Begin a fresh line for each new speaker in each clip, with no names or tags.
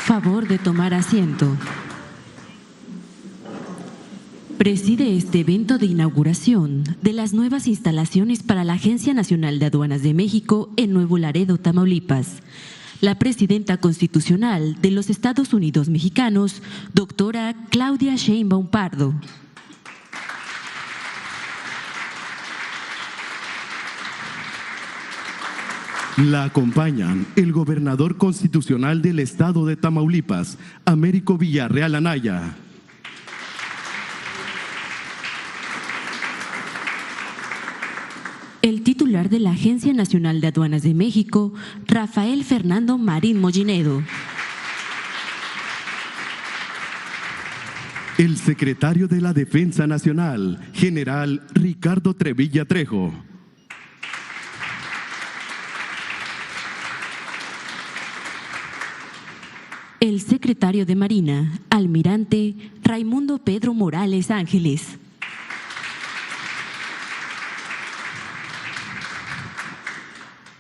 Favor de tomar asiento. Preside este evento de inauguración de las nuevas instalaciones para la Agencia Nacional de Aduanas de México en Nuevo Laredo, Tamaulipas, la presidenta constitucional de los Estados Unidos Mexicanos, doctora Claudia Sheinbaum Pardo.
La acompañan el gobernador constitucional del estado de Tamaulipas, Américo Villarreal Anaya.
El titular de la Agencia Nacional de Aduanas de México, Rafael Fernando Marín Mollinedo.
El secretario de la Defensa Nacional, general Ricardo Trevilla Trejo.
El secretario de Marina, almirante Raimundo Pedro Morales Ángeles.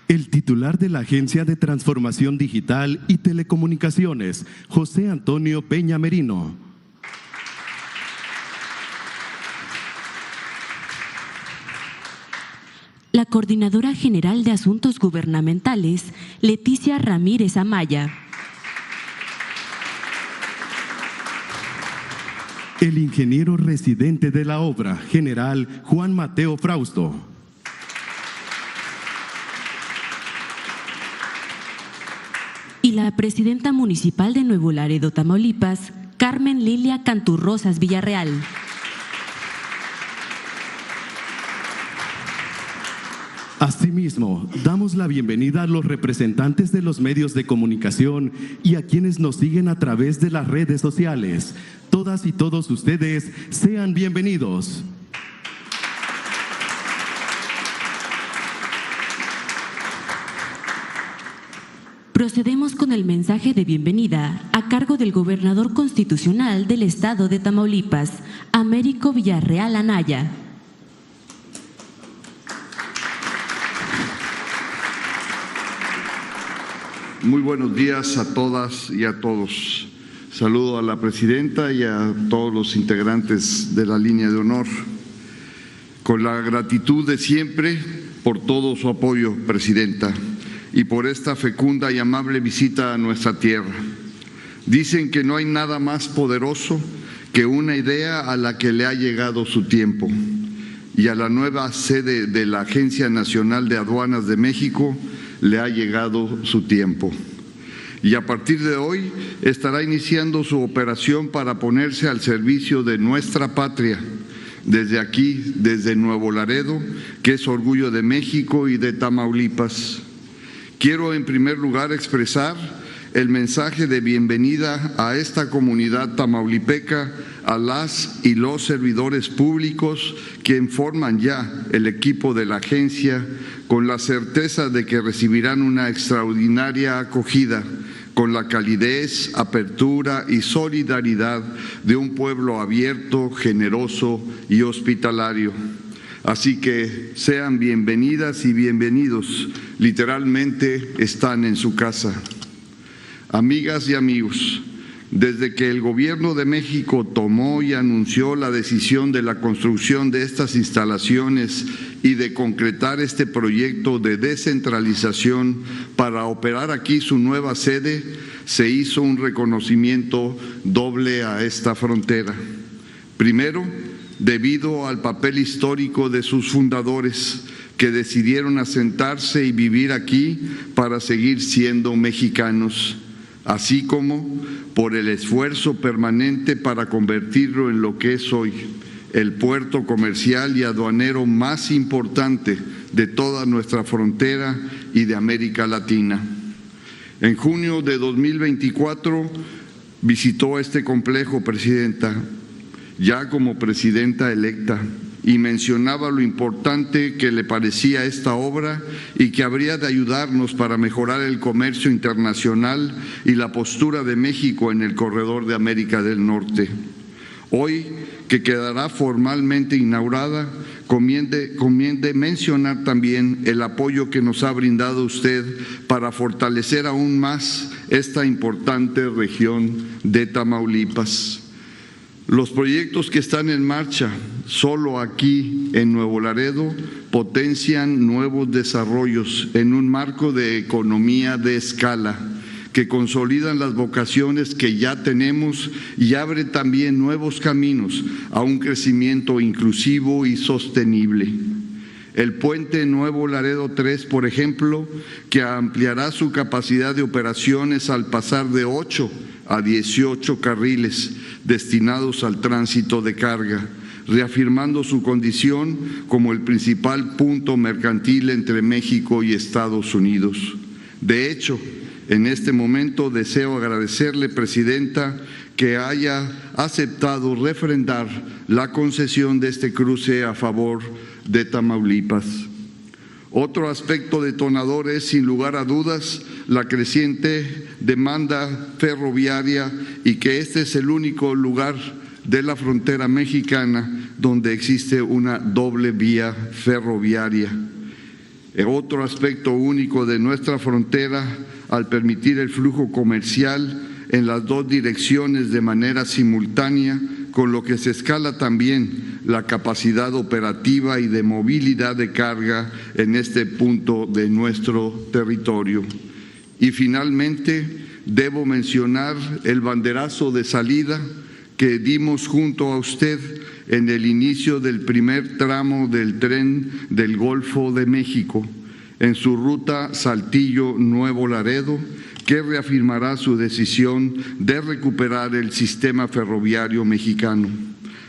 El titular de la Agencia de Transformación Digital y Telecomunicaciones, José Antonio Peña Merino.
La coordinadora general de Asuntos Gubernamentales, Leticia Ramírez Amaya.
El ingeniero residente de la obra, general Juan Mateo Frausto.
Y la presidenta municipal de Nuevo Laredo, Tamaulipas, Carmen Lilia Canturrosas Villarreal.
Asimismo, damos la bienvenida a los representantes de los medios de comunicación y a quienes nos siguen a través de las redes sociales. Todas y todos ustedes sean bienvenidos.
Procedemos con el mensaje de bienvenida a cargo del gobernador constitucional del estado de Tamaulipas, Américo Villarreal Anaya.
Muy buenos días a todas y a todos. Saludo a la presidenta y a todos los integrantes de la línea de honor. Con la gratitud de siempre por todo su apoyo, presidenta, y por esta fecunda y amable visita a nuestra tierra. Dicen que no hay nada más poderoso que una idea a la que le ha llegado su tiempo. Y a la nueva sede de la Agencia Nacional de Aduanas de México le ha llegado su tiempo. Y a partir de hoy estará iniciando su operación para ponerse al servicio de nuestra patria, desde aquí, desde Nuevo Laredo, que es orgullo de México y de Tamaulipas. Quiero en primer lugar expresar el mensaje de bienvenida a esta comunidad tamaulipeca, a las y los servidores públicos que forman ya el equipo de la agencia, con la certeza de que recibirán una extraordinaria acogida, con la calidez, apertura y solidaridad de un pueblo abierto, generoso y hospitalario. Así que sean bienvenidas y bienvenidos, literalmente están en su casa. Amigas y amigos, desde que el Gobierno de México tomó y anunció la decisión de la construcción de estas instalaciones y de concretar este proyecto de descentralización para operar aquí su nueva sede, se hizo un reconocimiento doble a esta frontera. Primero, debido al papel histórico de sus fundadores, que decidieron asentarse y vivir aquí para seguir siendo mexicanos, así como por el esfuerzo permanente para convertirlo en lo que es hoy, el puerto comercial y aduanero más importante de toda nuestra frontera y de América Latina. En junio de 2024 visitó este complejo, presidenta, ya como presidenta electa, y mencionaba lo importante que le parecía esta obra y que habría de ayudarnos para mejorar el comercio internacional y la postura de México en el corredor de América del Norte. Hoy, que quedará formalmente inaugurada, conviene mencionar también el apoyo que nos ha brindado usted para fortalecer aún más esta importante región de Tamaulipas. Los proyectos que están en marcha solo aquí en Nuevo Laredo potencian nuevos desarrollos en un marco de economía de escala que consolidan las vocaciones que ya tenemos y abre también nuevos caminos a un crecimiento inclusivo y sostenible. El puente Nuevo Laredo 3, por ejemplo, que ampliará su capacidad de operaciones al pasar de 8 a 18 carriles destinados al tránsito de carga, reafirmando su condición como el principal punto mercantil entre México y Estados Unidos. De hecho, en este momento deseo agradecerle, Presidenta, que haya aceptado refrendar la concesión de este cruce a favor de Tamaulipas. Otro aspecto detonador es, sin lugar a dudas, la creciente demanda ferroviaria y que este es el único lugar de la frontera mexicana donde existe una doble vía ferroviaria. Otro aspecto único de nuestra frontera, al permitir el flujo comercial en las dos direcciones de manera simultánea, con lo que se escala también la capacidad operativa y de movilidad de carga en este punto de nuestro territorio. Y finalmente, debo mencionar el banderazo de salida que dimos junto a usted en el inicio del primer tramo del tren del Golfo de México, en su ruta Saltillo-Nuevo Laredo, que reafirmará su decisión de recuperar el sistema ferroviario mexicano.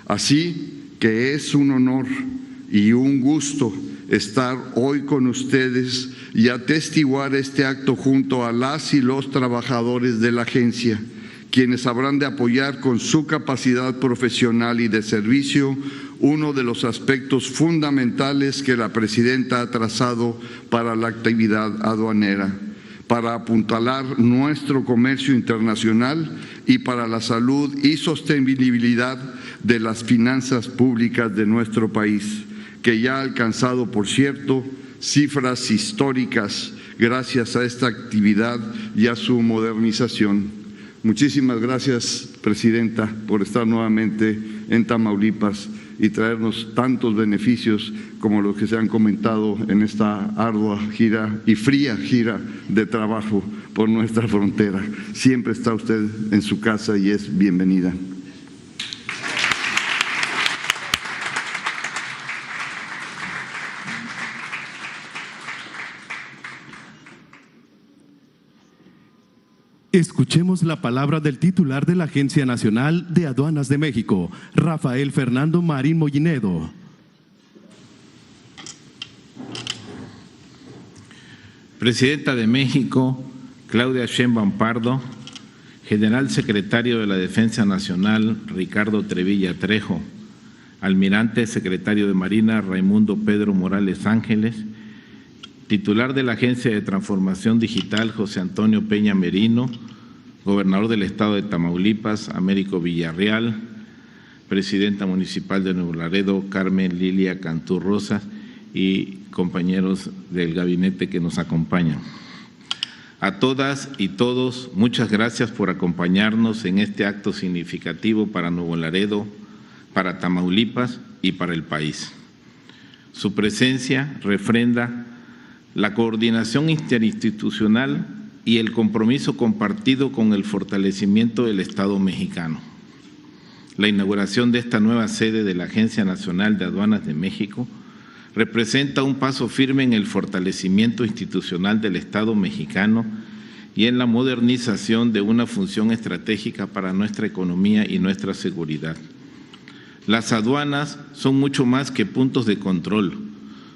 Así que es un honor y un gusto estar hoy con ustedes y atestiguar este acto junto a las y los trabajadores de la agencia, quienes habrán de apoyar con su capacidad profesional y de servicio uno de los aspectos fundamentales que la Presidenta ha trazado para la actividad aduanera, para apuntalar nuestro comercio internacional y para la salud y sostenibilidad de las finanzas públicas de nuestro país, que ya ha alcanzado, por cierto, cifras históricas gracias a esta actividad y a su modernización. Muchísimas gracias, Presidenta, por estar nuevamente en Tamaulipas y traernos tantos beneficios como los que se han comentado en esta ardua gira y fría gira de trabajo por nuestra frontera. Siempre está usted en su casa y es bienvenida.
Escuchemos la palabra del titular de la Agencia Nacional de Aduanas de México, Rafael Fernando Marín Mollinedo.
Presidenta de México, Claudia Sheinbaum Pardo, General Secretario de la Defensa Nacional, Ricardo Trevilla Trejo, Almirante Secretario de Marina, Raimundo Pedro Morales Ángeles, titular de la Agencia de Transformación Digital, José Antonio Peña Merino, gobernador del Estado de Tamaulipas, Américo Villarreal, presidenta municipal de Nuevo Laredo, Carmen Lilia Cantú Rosas, y compañeros del gabinete que nos acompañan. A todas y todos, muchas gracias por acompañarnos en este acto significativo para Nuevo Laredo, para Tamaulipas y para el país. Su presencia refrenda la coordinación interinstitucional y el compromiso compartido con el fortalecimiento del Estado mexicano. La inauguración de esta nueva sede de la Agencia Nacional de Aduanas de México representa un paso firme en el fortalecimiento institucional del Estado mexicano y en la modernización de una función estratégica para nuestra economía y nuestra seguridad. Las aduanas son mucho más que puntos de control.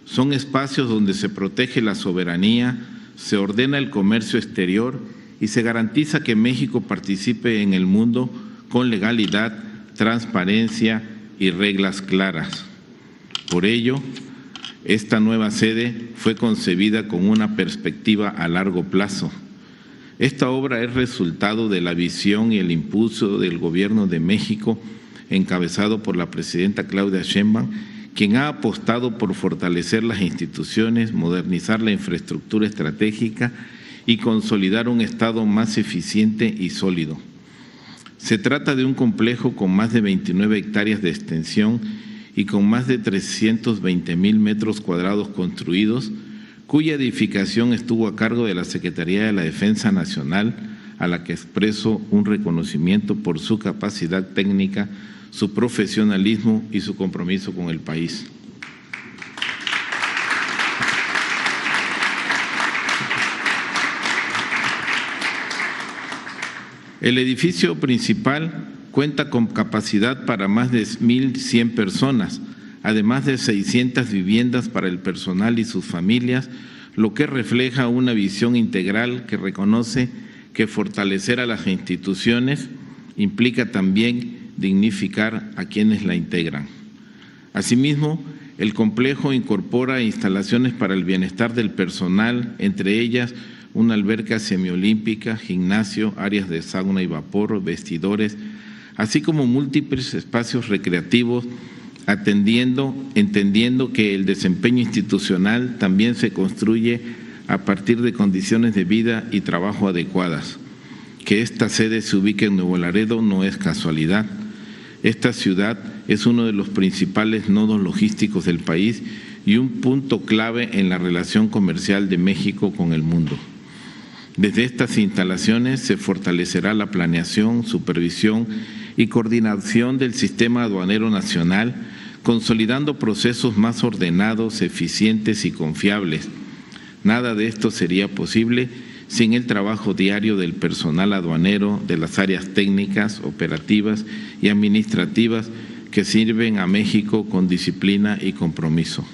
Son espacios donde se protege la soberanía, se ordena el comercio exterior y se garantiza que México participe en el mundo con legalidad, transparencia y reglas claras. Por ello, esta nueva sede fue concebida con una perspectiva a largo plazo. Esta obra es resultado de la visión y el impulso del Gobierno de México, encabezado por la Presidenta Claudia Sheinbaum, quien ha apostado por fortalecer las instituciones, modernizar la infraestructura estratégica y consolidar un Estado más eficiente y sólido. Se trata de un complejo con más de 29 hectáreas de extensión y con más de 320,000 metros cuadrados construidos, cuya edificación estuvo a cargo de la Secretaría de la Defensa Nacional, a la que expreso un reconocimiento por su capacidad técnica, su profesionalismo y su compromiso con el país. El edificio principal cuenta con capacidad para más de 1,100 personas, además de 600 viviendas para el personal y sus familias, lo que refleja una visión integral que reconoce que fortalecer a las instituciones implica también dignificar a quienes la integran. Asimismo, el complejo incorpora instalaciones para el bienestar del personal, entre ellas una alberca semiolímpica, gimnasio, áreas de sauna y vapor, vestidores, así como múltiples espacios recreativos, entendiendo que el desempeño institucional también se construye a partir de condiciones de vida y trabajo adecuadas. Que esta sede se ubique en Nuevo Laredo no es casualidad. Esta ciudad es uno de los principales nodos logísticos del país y un punto clave en la relación comercial de México con el mundo. Desde estas instalaciones se fortalecerá la planeación, supervisión y coordinación del sistema aduanero nacional, consolidando procesos más ordenados, eficientes y confiables. Nada de esto sería posible sin el trabajo diario del personal aduanero, de las áreas técnicas, operativas y administrativas que sirven a México con disciplina y compromiso.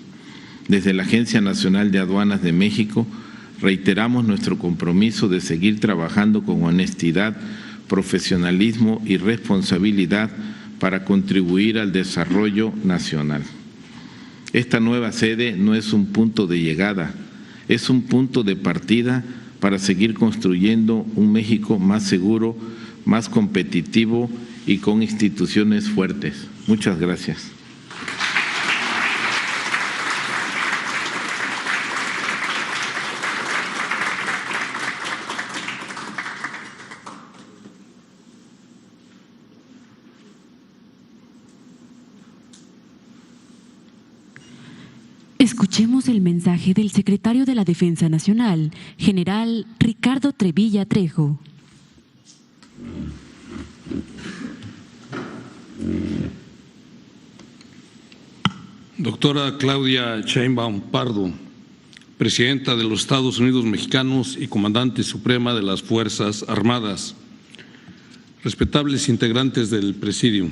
Desde la Agencia Nacional de Aduanas de México, reiteramos nuestro compromiso de seguir trabajando con honestidad, profesionalismo y responsabilidad para contribuir al desarrollo nacional. Esta nueva sede no es un punto de llegada, es un punto de partida para seguir construyendo un México más seguro, más competitivo y con instituciones fuertes. Muchas gracias.
Escuchemos el mensaje del secretario de la Defensa Nacional, general Ricardo Trevilla Trejo.
Doctora Claudia Sheinbaum Pardo, presidenta de los Estados Unidos Mexicanos y comandante suprema de las Fuerzas Armadas, respetables integrantes del Presidium,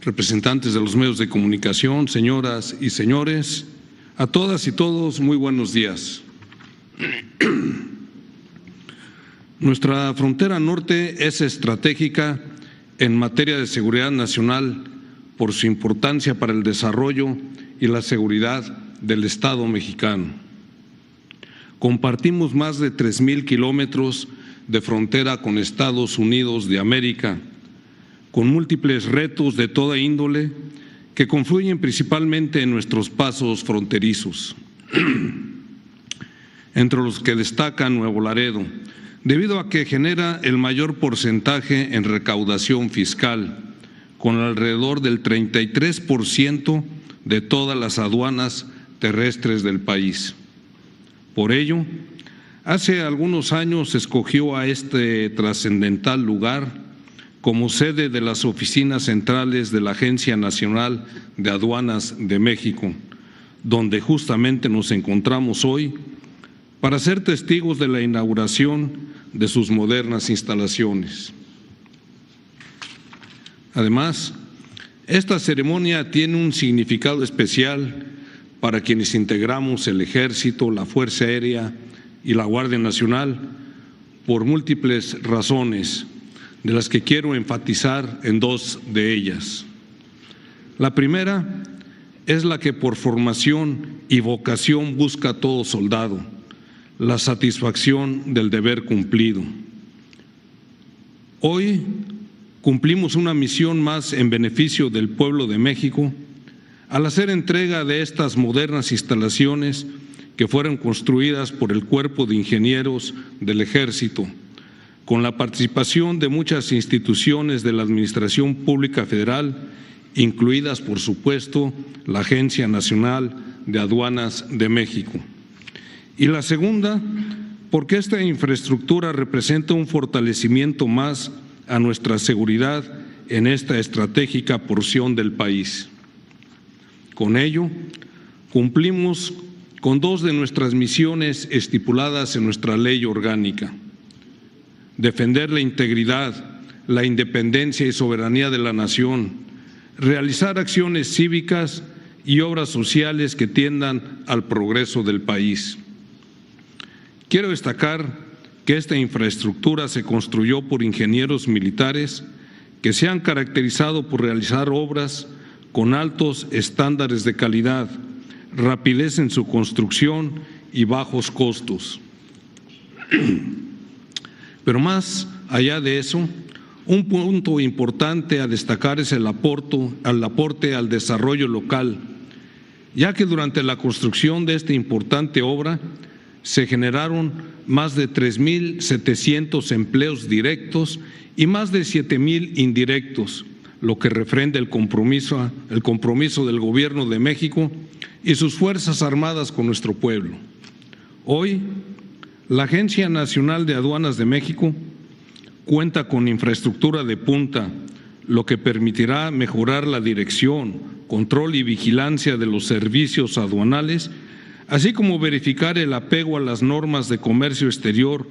representantes de los medios de comunicación, señoras y señores, a todas y todos, muy buenos días. Nuestra frontera norte es estratégica en materia de seguridad nacional por su importancia para el desarrollo y la seguridad del Estado mexicano. Compartimos más de 3,000 kilómetros de frontera con Estados Unidos de América, con múltiples retos de toda índole que confluyen principalmente en nuestros pasos fronterizos, entre los que destaca Nuevo Laredo, debido a que genera el mayor porcentaje en recaudación fiscal, con alrededor del 33% de todas las aduanas terrestres del país. Por ello, hace algunos años se escogió a este trascendental lugar como sede de las oficinas centrales de la Agencia Nacional de Aduanas de México, donde justamente nos encontramos hoy para ser testigos de la inauguración de sus modernas instalaciones. Además, esta ceremonia tiene un significado especial para quienes integramos el Ejército, la Fuerza Aérea y la Guardia Nacional por múltiples razones, de las que quiero enfatizar en dos de ellas. La primera es la que por formación y vocación busca todo soldado, la satisfacción del deber cumplido. Hoy cumplimos una misión más en beneficio del pueblo de México al hacer entrega de estas modernas instalaciones que fueron construidas por el Cuerpo de Ingenieros del Ejército, con la participación de muchas instituciones de la Administración Pública Federal, incluidas, por supuesto, la Agencia Nacional de Aduanas de México. Y la segunda, porque esta infraestructura representa un fortalecimiento más a nuestra seguridad en esta estratégica porción del país. Con ello, cumplimos con dos de nuestras misiones estipuladas en nuestra ley orgánica: defender la integridad, la independencia y soberanía de la nación, realizar acciones cívicas y obras sociales que tiendan al progreso del país. Quiero destacar que esta infraestructura se construyó por ingenieros militares que se han caracterizado por realizar obras con altos estándares de calidad, rapidez en su construcción y bajos costos. Pero más allá de eso, un punto importante a destacar es el aporte al desarrollo local, ya que durante la construcción de esta importante obra se generaron más de 3.700 empleos directos y más de 7.000 indirectos, lo que refrenda el compromiso del Gobierno de México y sus Fuerzas Armadas con nuestro pueblo. Hoy, la Agencia Nacional de Aduanas de México cuenta con infraestructura de punta, lo que permitirá mejorar la dirección, control y vigilancia de los servicios aduanales, así como verificar el apego a las normas de comercio exterior,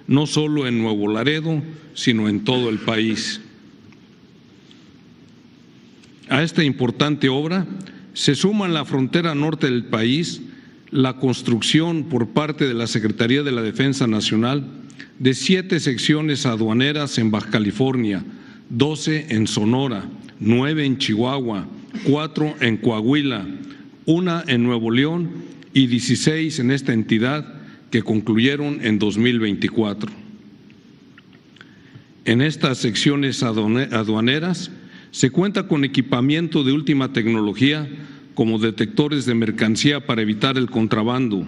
no solo en Nuevo Laredo, sino en todo el país. A esta importante obra se suma en la frontera norte del país la construcción por parte de la Secretaría de la Defensa Nacional de 7 secciones aduaneras en Baja California, 12 en Sonora, 9 en Chihuahua, 4 en Coahuila, 1 en Nuevo León y 16 en esta entidad, que concluyeron en 2024. En estas secciones aduaneras se cuenta con equipamiento de última tecnología como detectores de mercancía para evitar el contrabando,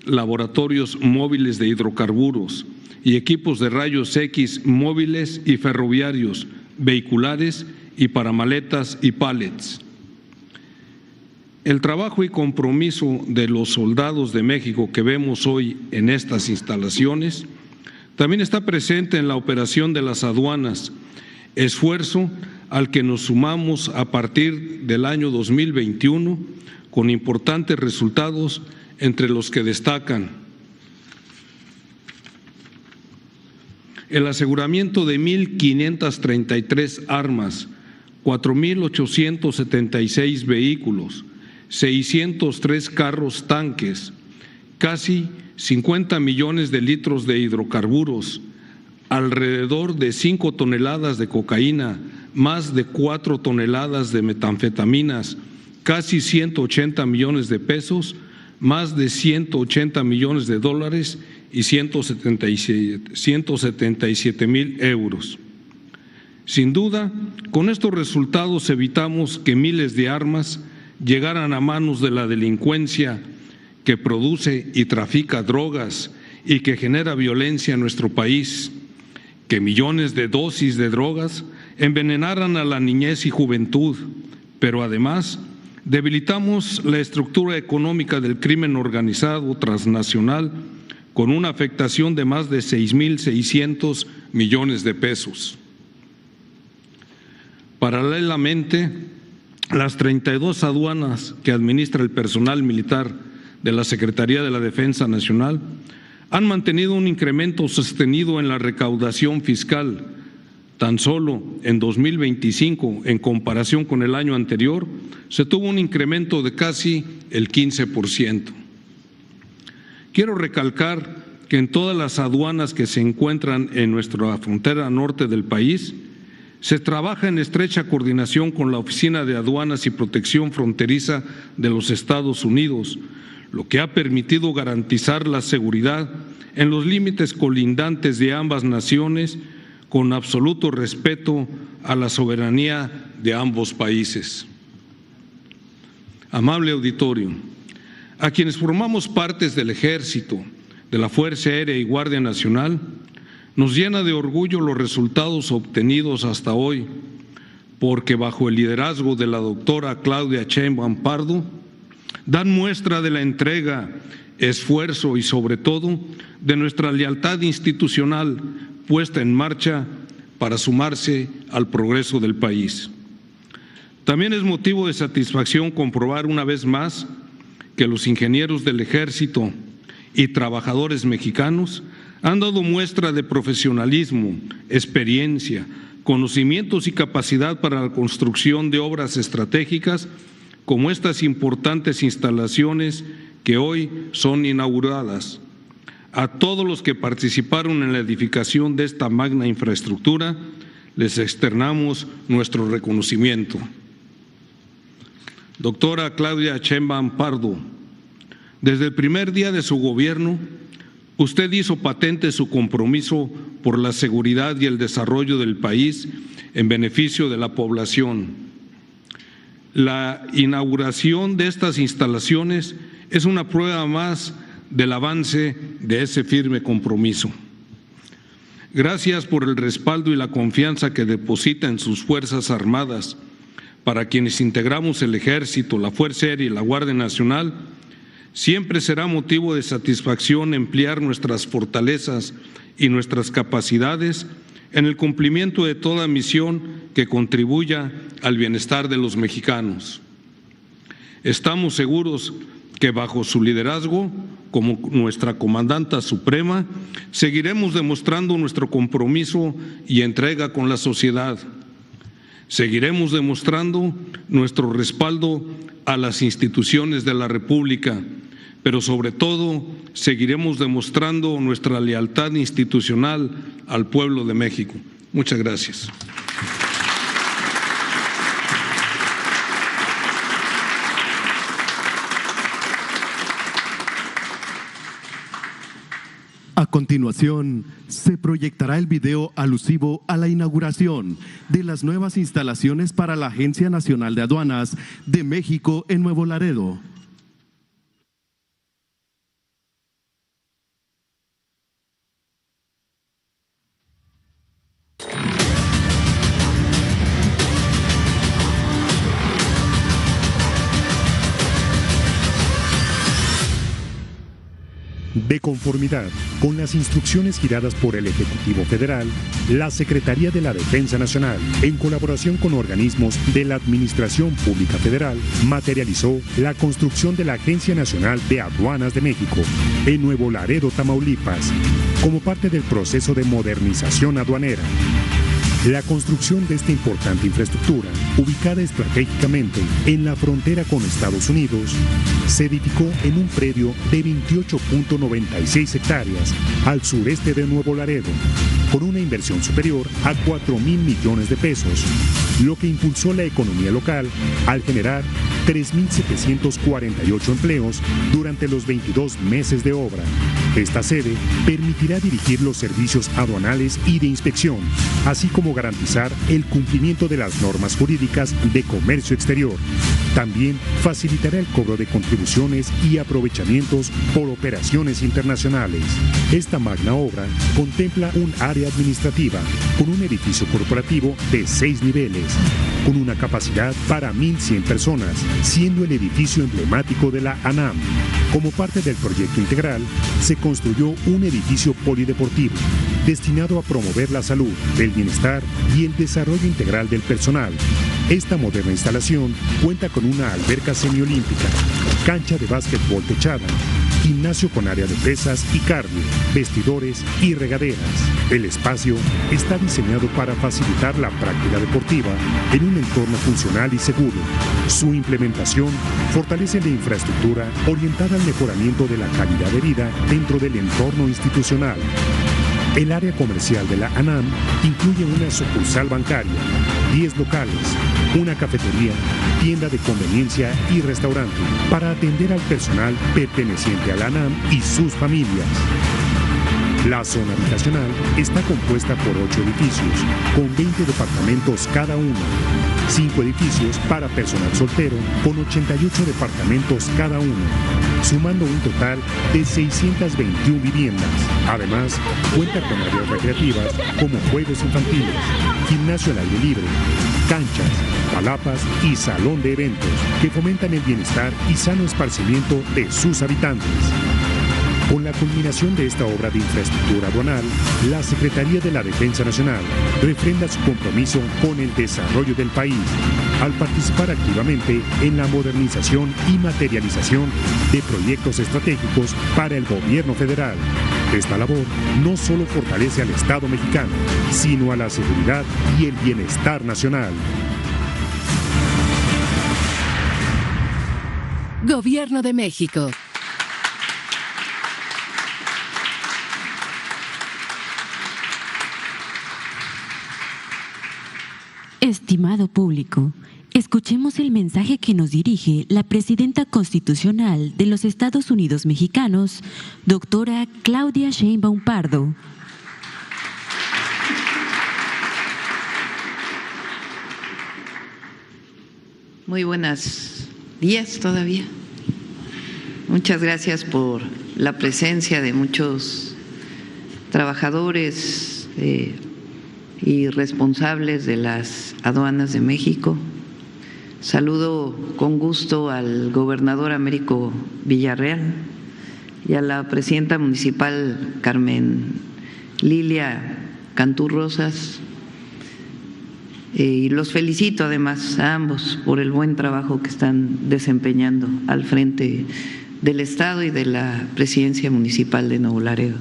laboratorios móviles de hidrocarburos y equipos de rayos X móviles y ferroviarios, vehiculares y para maletas y pallets. El trabajo y compromiso de los soldados de México que vemos hoy en estas instalaciones también está presente en la operación de las aduanas, esfuerzo al que nos sumamos a partir del año 2021 con importantes resultados, entre los que destacan el aseguramiento de 1.533 armas, 4.876 vehículos, 603 carros tanques, casi 50 millones de litros de hidrocarburos, alrededor de 5 toneladas de cocaína, más de 4 toneladas de metanfetaminas, casi 180 millones de pesos, más de 180 millones de dólares y 177,000 euros. Sin duda, con estos resultados evitamos que miles de armas llegaran a manos de la delincuencia que produce y trafica drogas y que genera violencia en nuestro país, que millones de dosis de drogas envenenaran a la niñez y juventud, pero además debilitamos la estructura económica del crimen organizado transnacional con una afectación de más de 6.600 millones de pesos. Paralelamente, las 32 aduanas que administra el personal militar de la Secretaría de la Defensa Nacional han mantenido un incremento sostenido en la recaudación fiscal. Tan solo en 2025, en comparación con el año anterior, se tuvo un incremento de casi el 15%. Quiero recalcar que en todas las aduanas que se encuentran en nuestra frontera norte del país, se trabaja en estrecha coordinación con la Oficina de Aduanas y Protección Fronteriza de los Estados Unidos, lo que ha permitido garantizar la seguridad en los límites colindantes de ambas naciones, con absoluto respeto a la soberanía de ambos países. Amable auditorio, A quienes formamos partes del Ejército, de la Fuerza Aérea y Guardia Nacional, nos llena de orgullo los resultados obtenidos hasta hoy, porque bajo el liderazgo de la doctora Claudia Sheinbaum Pardo, dan muestra de la entrega, esfuerzo y sobre todo de nuestra lealtad institucional puesta en marcha para sumarse al progreso del país. También es motivo de satisfacción comprobar una vez más que los ingenieros del Ejército y trabajadores mexicanos han dado muestra de profesionalismo, experiencia, conocimientos y capacidad para la construcción de obras estratégicas como estas importantes instalaciones que hoy son inauguradas. A todos los que participaron en la edificación de esta magna infraestructura, les externamos nuestro reconocimiento. Doctora Claudia Sheinbaum Pardo, desde el primer día de su gobierno, usted hizo patente su compromiso por la seguridad y el desarrollo del país en beneficio de la población. La inauguración de estas instalaciones es una prueba más del avance de ese firme compromiso. Gracias por el respaldo y la confianza que deposita en sus Fuerzas Armadas. Para quienes integramos el Ejército, la Fuerza Aérea y la Guardia Nacional, siempre será motivo de satisfacción emplear nuestras fortalezas y nuestras capacidades en el cumplimiento de toda misión que contribuya al bienestar de los mexicanos. Estamos seguros que bajo su liderazgo, como nuestra comandanta suprema, seguiremos demostrando nuestro compromiso y entrega con la sociedad. Seguiremos demostrando nuestro respaldo a las instituciones de la República, pero sobre todo seguiremos demostrando nuestra lealtad institucional al pueblo de México. Muchas gracias.
A continuación, se proyectará el video alusivo a la inauguración de las nuevas instalaciones para la Agencia Nacional de Aduanas de México en Nuevo Laredo.
De conformidad con las instrucciones giradas por el Ejecutivo Federal, la Secretaría de la Defensa Nacional, en colaboración con organismos de la Administración Pública Federal, materializó la construcción de la Agencia Nacional de Aduanas de México en Nuevo Laredo, Tamaulipas, como parte del proceso de modernización aduanera. La construcción de esta importante infraestructura, ubicada estratégicamente en la frontera con Estados Unidos, se edificó en un predio de 28.96 hectáreas al sureste de Nuevo Laredo, con una inversión superior a 4.000 millones de pesos, lo que impulsó la economía local al generar 3.748 empleos durante los 22 meses de obra. Esta sede permitirá dirigir los servicios aduanales y de inspección, así como garantizar el cumplimiento de las normas jurídicas de comercio exterior. También facilitará el cobro de contribuciones y aprovechamientos por operaciones internacionales. Esta magna obra contempla un área administrativa con un edificio corporativo de 6 niveles, con una capacidad para 1.100 personas, siendo el edificio emblemático de la ANAM. Como parte del proyecto integral, se construyó un edificio polideportivo destinado a promover la salud, el bienestar y el desarrollo integral del personal. Esta moderna instalación cuenta con una alberca semiolímpica, cancha de básquetbol techada, gimnasio con área de pesas y cardio, vestidores y regaderas. El espacio está diseñado para facilitar la práctica deportiva en un entorno funcional y seguro. Su implementación fortalece la infraestructura orientada al mejoramiento de la calidad de vida dentro del entorno institucional. El área comercial de la ANAM incluye una sucursal bancaria, 10 locales, una cafetería, tienda de conveniencia y restaurante para atender al personal perteneciente a la ANAM y sus familias. La zona habitacional está compuesta por 8 edificios, con 20 departamentos cada uno, 5 edificios para personal soltero, con 88 departamentos cada uno, sumando un total de 621 viviendas. Además, cuenta con áreas recreativas como juegos infantiles, gimnasio al aire libre, canchas, palapas y salón de eventos que fomentan el bienestar y sano esparcimiento de sus habitantes. Con la culminación de esta obra de infraestructura aduanal, la Secretaría de la Defensa Nacional refrenda su compromiso con el desarrollo del país, al participar activamente en la modernización y materialización de proyectos estratégicos para el gobierno federal. Esta labor no solo fortalece al Estado mexicano, sino a la seguridad y el bienestar nacional.
Gobierno de México.
Estimado público, escuchemos el mensaje que nos dirige la Presidenta Constitucional de los Estados Unidos Mexicanos, doctora Claudia Sheinbaum Pardo.
Muy buenos días todavía. Muchas gracias por la presencia de muchos trabajadores y responsables de las aduanas de México. Saludo con gusto al gobernador Américo Villarreal y a la presidenta municipal Carmen Lilia Cantú Rosas, y los felicito además a ambos por el buen trabajo que están desempeñando al frente del Estado y de la presidencia municipal de Nuevo Laredo.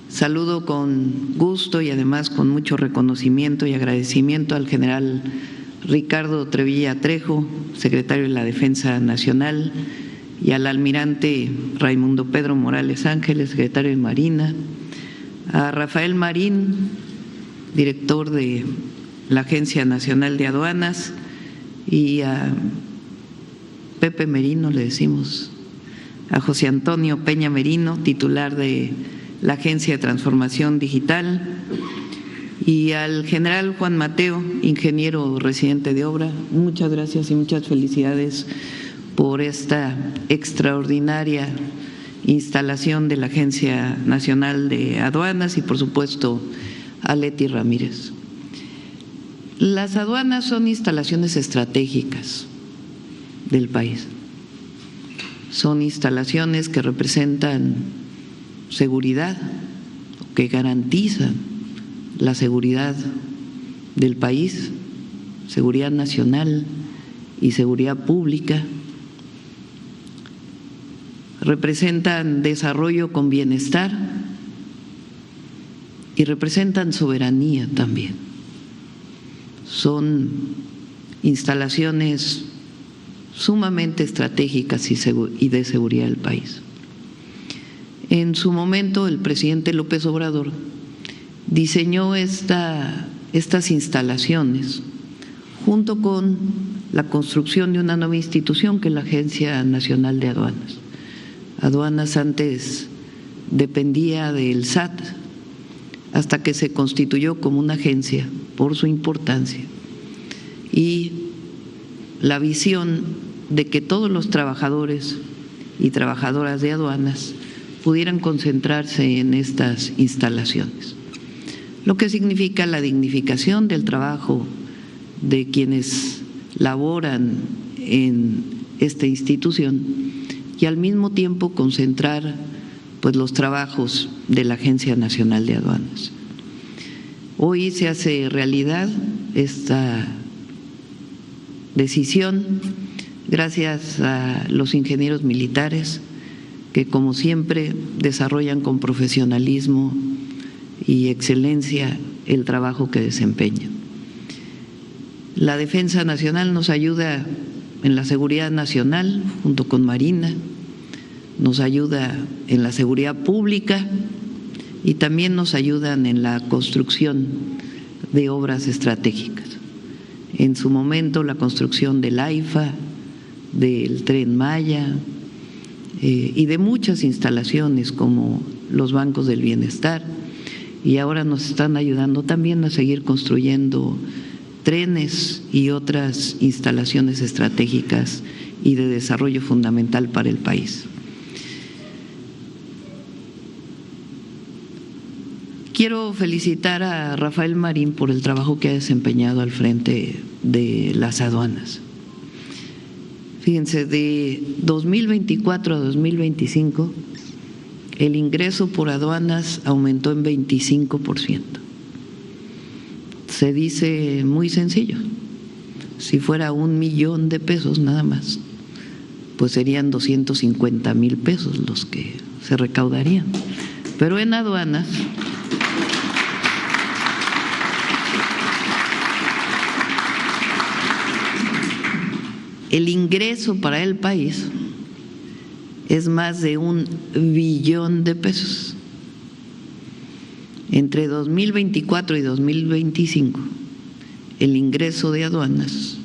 Saludo con gusto y además con mucho reconocimiento y agradecimiento al general Ricardo Trevilla Trejo, secretario de la Defensa Nacional, y al almirante Raimundo Pedro Morales Ángeles, secretario de Marina, a Rafael Marín, director de la Agencia Nacional de Aduanas, y a Pepe Merino, le decimos, a José Antonio Peña Merino, titular de la Agencia de Transformación Digital, y al general Juan Mateo, ingeniero residente de obra. Muchas gracias y muchas felicidades por esta extraordinaria instalación de la Agencia Nacional de Aduanas y, por supuesto, a Leti Ramírez. Las aduanas son instalaciones estratégicas del país. Son instalaciones que representan seguridad, que garantizan la seguridad del país, seguridad nacional y seguridad pública. Representan desarrollo con bienestar y representan soberanía también. Son instalaciones sumamente estratégicas y de seguridad del país. En su momento, el presidente López Obrador diseñó estas instalaciones junto con la construcción de una nueva institución que es la Agencia Nacional de Aduanas. Aduanas antes dependía del SAT hasta que se constituyó como una agencia por su importancia y la visión de que todos los trabajadores y trabajadoras de aduanas pudieran concentrarse en estas instalaciones, lo que significa la dignificación del trabajo de quienes laboran en esta institución y al mismo tiempo concentrar pues los trabajos de la Agencia Nacional de Aduanas. Hoy se hace realidad esta decisión gracias a los ingenieros militares que, como siempre, desarrollan con profesionalismo y excelencia el trabajo que desempeñan. La Defensa Nacional nos ayuda en la seguridad nacional junto con Marina, nos ayuda en la seguridad pública y también nos ayudan en la construcción de obras estratégicas. En su momento, la construcción del AIFA, del Tren Maya y de muchas instalaciones como los bancos del bienestar, y ahora nos están ayudando también a seguir construyendo trenes y otras instalaciones estratégicas y de desarrollo fundamental para el país. Quiero felicitar a Rafael Marín por el trabajo que ha desempeñado al frente de las aduanas. Fíjense, de 2024 a 2025, el ingreso por aduanas aumentó en 25%. Se dice muy sencillo, si fuera 1 millón de pesos nada más, pues serían 250,000 pesos los que se recaudarían. Pero en aduanas el ingreso para el país es más de 1 billón de pesos. Entre 2024 y 2025, el ingreso de aduanas,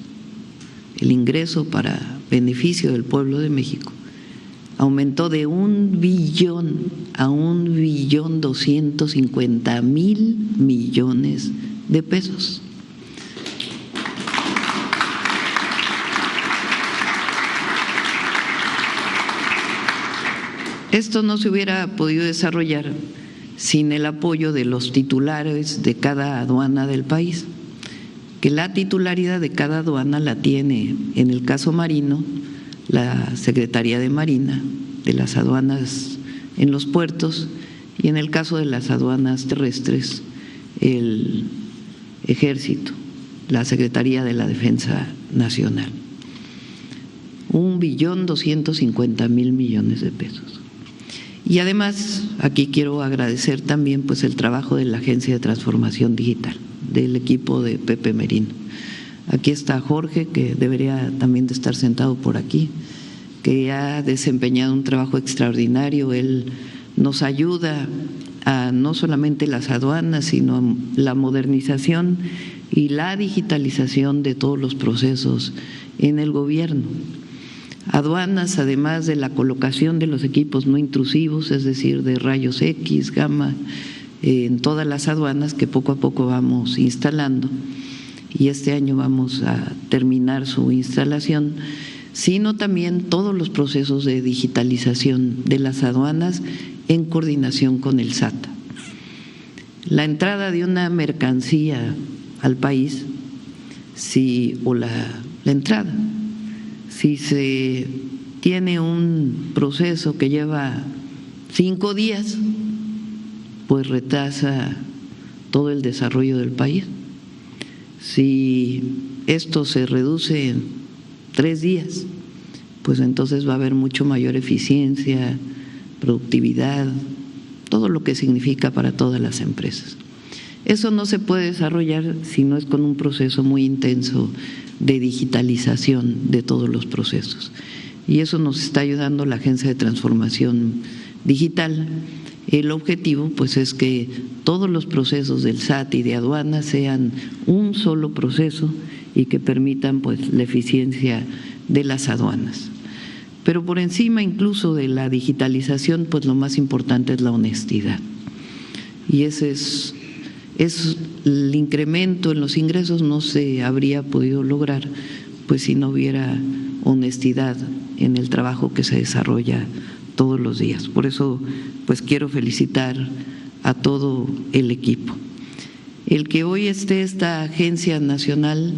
el ingreso para beneficio del pueblo de México, aumentó de 1 billón a 1.250.000 millones de pesos. Esto no se hubiera podido desarrollar sin el apoyo de los titulares de cada aduana del país, que la titularidad de cada aduana la tiene, en el caso marino, la Secretaría de Marina, de las aduanas en los puertos, y en el caso de las aduanas terrestres, el Ejército, la Secretaría de la Defensa Nacional. 1.250.000 millones de pesos. Y además, aquí quiero agradecer también pues el trabajo de la Agencia de Transformación Digital, del equipo de Pepe Merino. Aquí está Jorge, que debería también de estar sentado por aquí, que ha desempeñado un trabajo extraordinario. Él nos ayuda a no solamente las aduanas, sino a la modernización y la digitalización de todos los procesos en el gobierno. Aduanas, además de la colocación de los equipos no intrusivos, es decir, de rayos X, gamma, en todas las aduanas que poco a poco vamos instalando, y este año vamos a terminar su instalación, sino también todos los procesos de digitalización de las aduanas en coordinación con el SAT. La entrada de una mercancía al país, si se tiene un proceso que lleva 5 días, pues retrasa todo el desarrollo del país. Si esto se reduce en 3 días, pues entonces va a haber mucho mayor eficiencia, productividad, todo lo que significa para todas las empresas. Eso no se puede desarrollar si no es con un proceso muy intenso de digitalización de todos los procesos. Y eso nos está ayudando la Agencia de Transformación Digital. El objetivo pues es que todos los procesos del SAT y de aduanas sean un solo proceso y que permitan pues la eficiencia de las aduanas. Pero por encima incluso de la digitalización, pues lo más importante es la honestidad. Y ese es el incremento en los ingresos no se habría podido lograr pues si no hubiera honestidad en el trabajo que se desarrolla todos los días. Por eso pues quiero felicitar a todo el equipo. El que hoy esté esta agencia nacional,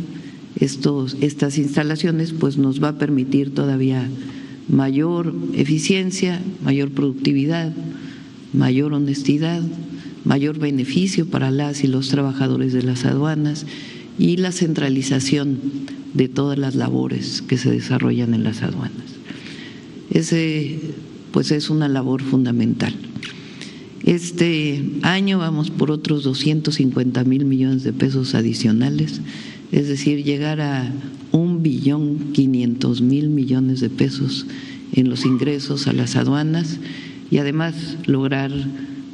estas instalaciones, pues nos va a permitir todavía mayor eficiencia, mayor productividad, mayor honestidad, mayor beneficio para las y los trabajadores de las aduanas y la centralización de todas las labores que se desarrollan en las aduanas. Ese pues es una labor fundamental. Este año vamos por otros 250,000 millones de pesos adicionales, es decir, llegar a 1.500.000 millones de pesos en los ingresos a las aduanas y además lograr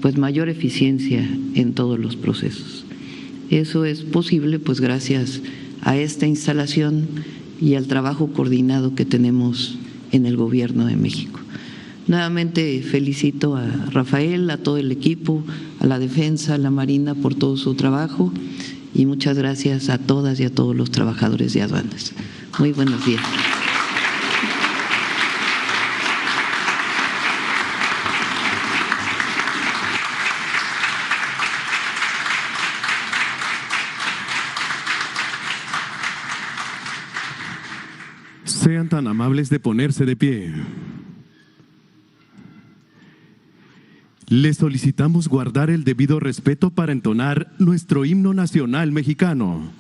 pues mayor eficiencia en todos los procesos. Eso es posible pues gracias a esta instalación y al trabajo coordinado que tenemos en el Gobierno de México. Nuevamente felicito a Rafael, a todo el equipo, a la Defensa, a la Marina por todo su trabajo y muchas gracias a todas y a todos los trabajadores de aduanas. Muy buenos días.
tan amables de ponerse de pie. Les solicitamos guardar el debido respeto para entonar nuestro himno nacional mexicano.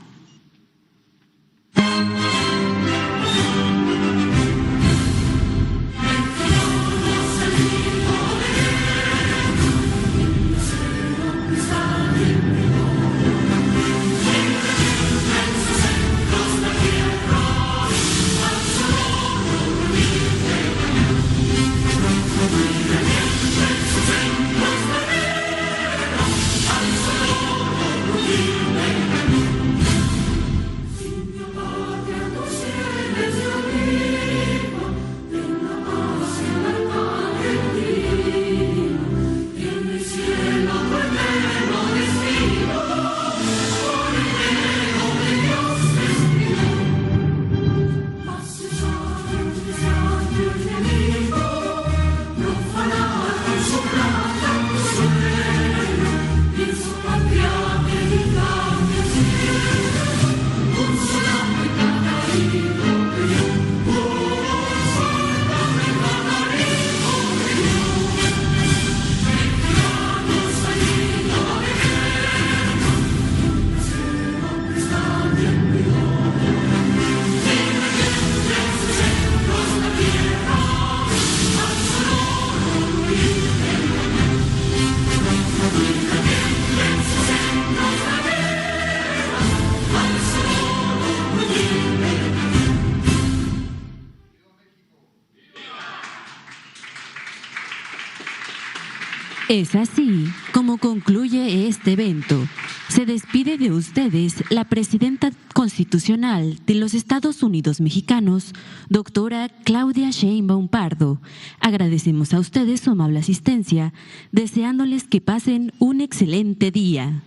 Es así como concluye este evento. Se despide de ustedes la presidenta constitucional de los Estados Unidos mexicanos, doctora Claudia Sheinbaum Pardo. Agradecemos a ustedes su amable asistencia, deseándoles que pasen un excelente día.